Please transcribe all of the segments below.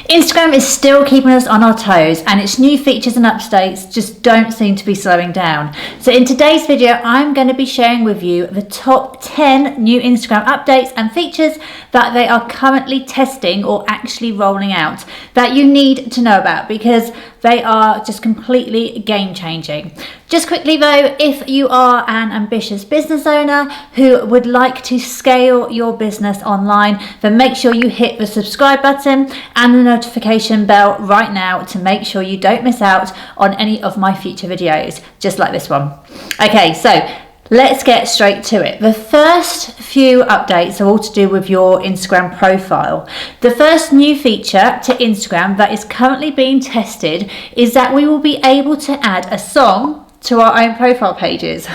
Instagram is still keeping us on our toes, and its new features and updates just don't seem to be slowing down. So in today's video, I'm going to be sharing with you the top 10 new Instagram updates and features that they are currently testing or actually rolling out that you need to know about, because they are just completely game changing. Just quickly though, if you are an ambitious business owner who would like to scale your business online, then make sure you hit the subscribe button and the notification bell right now to make sure you don't miss out on any of my future videos, just like this one. Okay, so let's get straight to it. The first few updates are all to do with your Instagram profile. The first new feature to Instagram that is currently being tested is that we will be able to add a song to our own profile pages.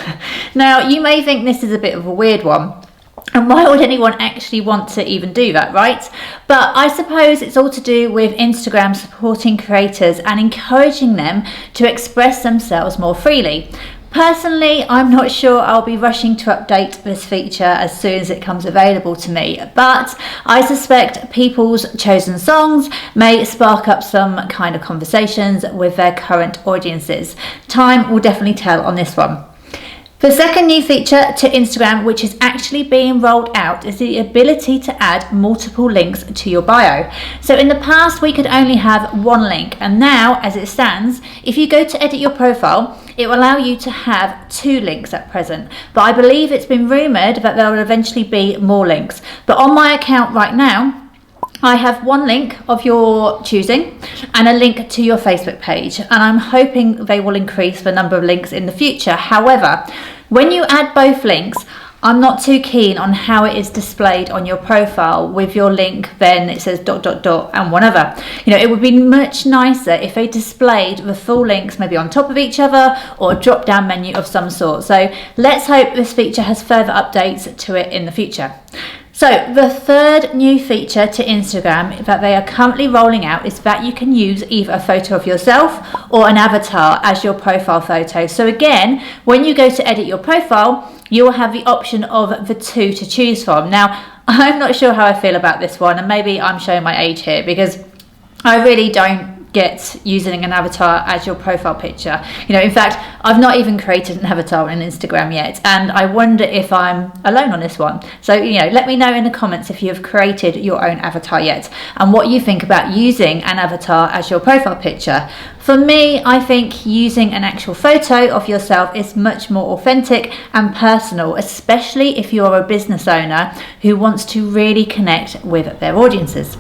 Now, you may think this is a bit of a weird one, and why would anyone actually want to even do that, right? But I suppose it's all to do with Instagram supporting creators and encouraging them to express themselves more freely. Personally, I'm not sure I'll be rushing to update this feature as soon as it comes available to me, but I suspect people's chosen songs may spark up some kind of conversations with their current audiences. Time will definitely tell on this one. The second new feature to Instagram, which is actually being rolled out, is the ability to add multiple links to your bio. So in the past, we could only have one link, and now, as it stands, if you go to edit your profile, it will allow you to have 2 links at present. But I believe it's been rumoured that there will eventually be more links. But on my account right now, I have 1 link of your choosing and a link to your Facebook page, and I'm hoping they will increase the number of links in the future. However, when you add both links, I'm not too keen on how it is displayed on your profile with your link, then it says ... and one other. You know, it would be much nicer if they displayed the full links maybe on top of each other or a drop down menu of some sort. So let's hope this feature has further updates to it in the future. So the third new feature to Instagram that they are currently rolling out is that you can use either a photo of yourself or an avatar as your profile photo. So again, when you go to edit your profile, you will have the option of the 2 to choose from. Now, I'm not sure how I feel about this one, and maybe I'm showing my age here, because I really don't get using an avatar as your profile picture. You know, in fact, I've not even created an avatar on Instagram yet, and I wonder if I'm alone on this one. So, you know, let me know in the comments if you have created your own avatar yet and what you think about using an avatar as your profile picture. For me, I think using an actual photo of yourself is much more authentic and personal, especially if you're a business owner who wants to really connect with their audiences.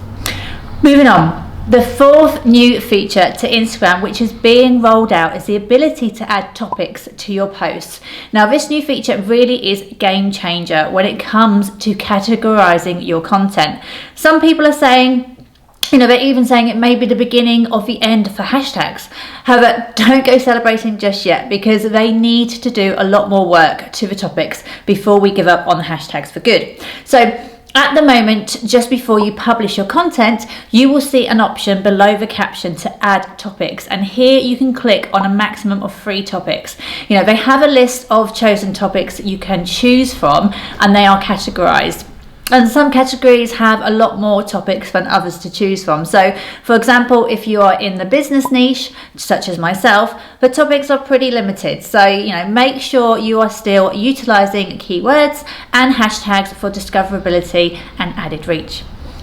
Moving on. The fourth new feature to Instagram, which is being rolled out, is the ability to add topics to your posts. Now, this new feature really is a game changer when it comes to categorizing your content. Some people are saying, you know, they're even saying it may be the beginning of the end for hashtags. However, don't go celebrating just yet, because they need to do a lot more work to the topics before we give up on the hashtags for good. So at the moment, just before you publish your content, you will see an option below the caption to add topics, and here you can click on a maximum of 3 topics. You know, they have a list of chosen topics that you can choose from, and they are categorized. And some categories have a lot more topics than others to choose from. So, for example, if you are in the business niche, such as myself, the topics are pretty limited. So, you know, make sure you are still utilizing keywords and hashtags for discoverability and added reach.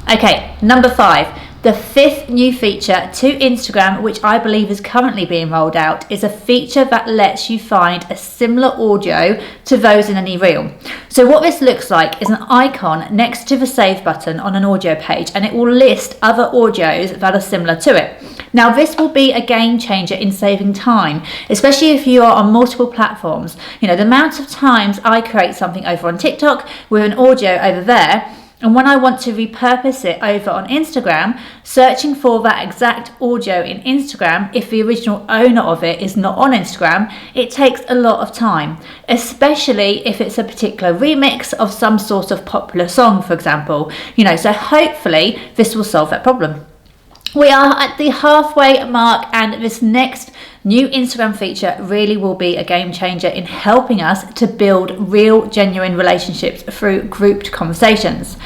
Okay, number 5. The fifth new feature to Instagram, which I believe is currently being rolled out, is a feature that lets you find a similar audio to those in any reel. So what this looks like is an icon next to the save button on an audio page, and it will list other audios that are similar to it. Now, this will be a game changer in saving time, especially if you are on multiple platforms. You know, the amount of times I create something over on TikTok with an audio over there, and when I want to repurpose it over on Instagram, searching for that exact audio in Instagram, if the original owner of it is not on Instagram, it takes a lot of time, especially if it's a particular remix of some sort of popular song, for example. You know, so hopefully this will solve that problem. We are at the halfway mark, and this next new Instagram feature really will be a game changer in helping us to build real, genuine relationships through grouped conversations.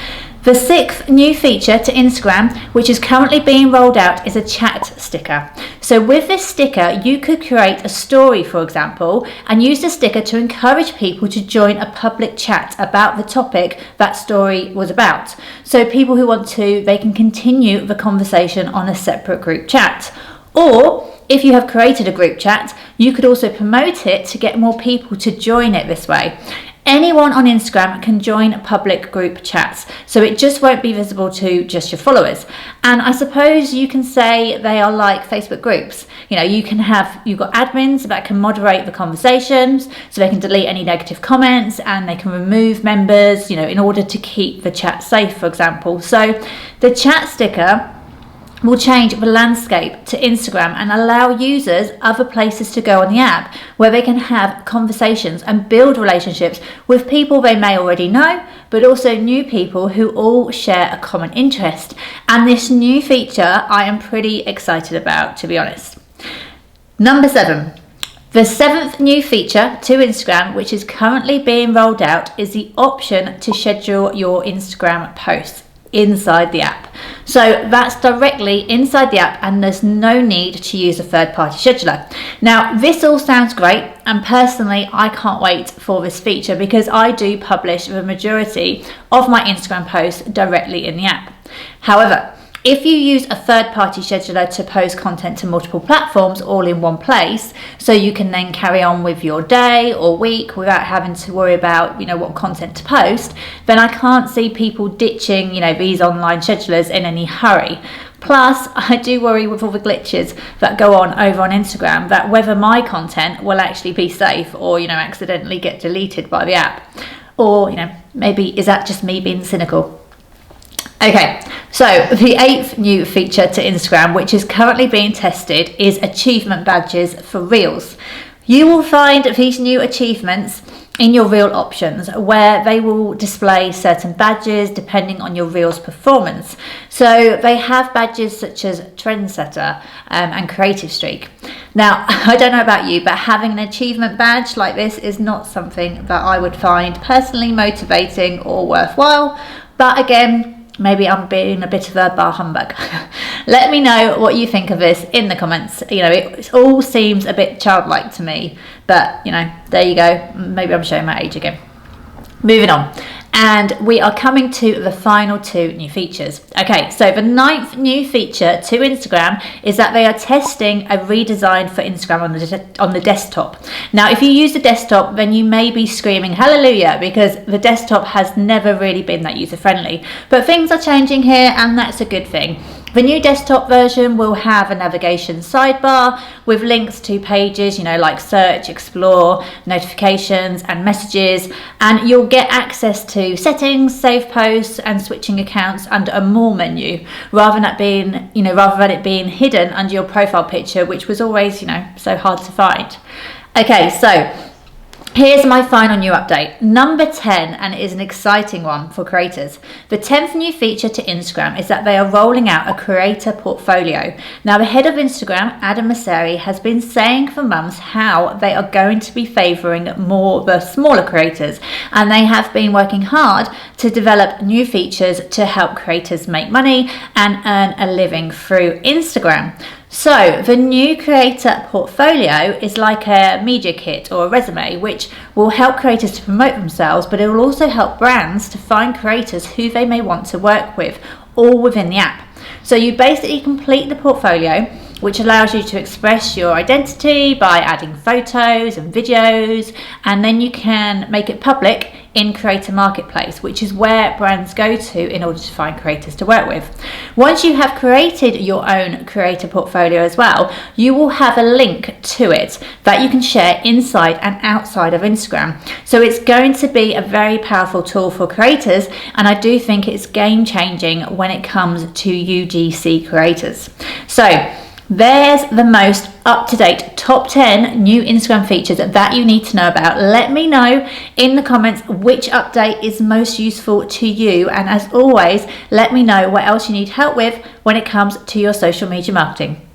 The 6th new feature to Instagram, which is currently being rolled out, is a chat sticker. So with this sticker, you could create a story, for example, and use the sticker to encourage people to join a public chat about the topic that story was about. So people who want to, they can continue the conversation on a separate group chat. Or if you have created a group chat, you could also promote it to get more people to join it this way. Anyone on Instagram can join public group chats, so it just won't be visible to just your followers. And I suppose you can say they are like Facebook groups. You know, you've got admins that can moderate the conversations, so they can delete any negative comments and they can remove members, in order to keep the chat safe, for example. So the chat sticker will change the landscape to Instagram and allow users other places to go on the app where they can have conversations and build relationships with people they may already know, but also new people who all share a common interest. And this new feature I am pretty excited about, to be honest. Number 7. The 7th new feature to Instagram, which is currently being rolled out, is the option to schedule your Instagram posts inside the app. So that's directly inside the app and there's no need to use a third-party scheduler. Now this all sounds great, and personally I can't wait for this feature because I do publish the majority of my Instagram posts directly in the app. However, if you use a third-party scheduler to post content to multiple platforms all in one place, so you can then carry on with your day or week without having to worry about, what content to post, then I can't see people ditching, these online schedulers in any hurry. Plus, I do worry with all the glitches that go on over on Instagram that whether my content will actually be safe or, accidentally get deleted by the app. Or, maybe is that just me being cynical? Okay, so the 8th new feature to Instagram, which is currently being tested, is achievement badges for Reels. You will find these new achievements in your Reel options where they will display certain badges depending on your Reel's performance. So they have badges such as Trendsetter and Creative Streak. Now, I don't know about you, but having an achievement badge like this is not something that I would find personally motivating or worthwhile. But again, maybe I'm being a bit of a bar humbug. Let me know what you think of this in the comments. It all seems a bit childlike to me, but there you go. Maybe I'm showing my age again. Moving on. And we are coming to the final 2 new features. Okay, so the 9th new feature to Instagram is that they are testing a redesign for Instagram on the desktop. Now, if you use the desktop, then you may be screaming hallelujah because the desktop has never really been that user-friendly. But things are changing here, and that's a good thing. The new desktop version will have a navigation sidebar with links to pages, like search, explore, notifications and messages, and you'll get access to settings, save posts and switching accounts under a more menu rather than it being hidden under your profile picture, which was always, so hard to find. Okay, so here's my final new update, number 10, and it is an exciting one for creators. The 10th new feature to Instagram is that they are rolling out a creator portfolio. Now, the head of Instagram, Adam Mosseri, has been saying for months how they are going to be favouring more the smaller creators, and they have been working hard to develop new features to help creators make money and earn a living through Instagram. So the new creator portfolio is like a media kit or a resume, which will help creators to promote themselves, but it will also help brands to find creators who they may want to work with, all within the app. So you basically complete the portfolio, which allows you to express your identity by adding photos and videos, and then you can make it public in Creator Marketplace, which is where brands go to in order to find creators to work with. Once you have created your own creator portfolio as well, you will have a link to it that you can share inside and outside of Instagram. So it's going to be a very powerful tool for creators, and I do think it's game changing when it comes to UGC creators. So there's the most up-to-date top 10 new Instagram features that you need to know about. Let me know in the comments which update is most useful to you, and as always, let me know what else you need help with when it comes to your social media marketing.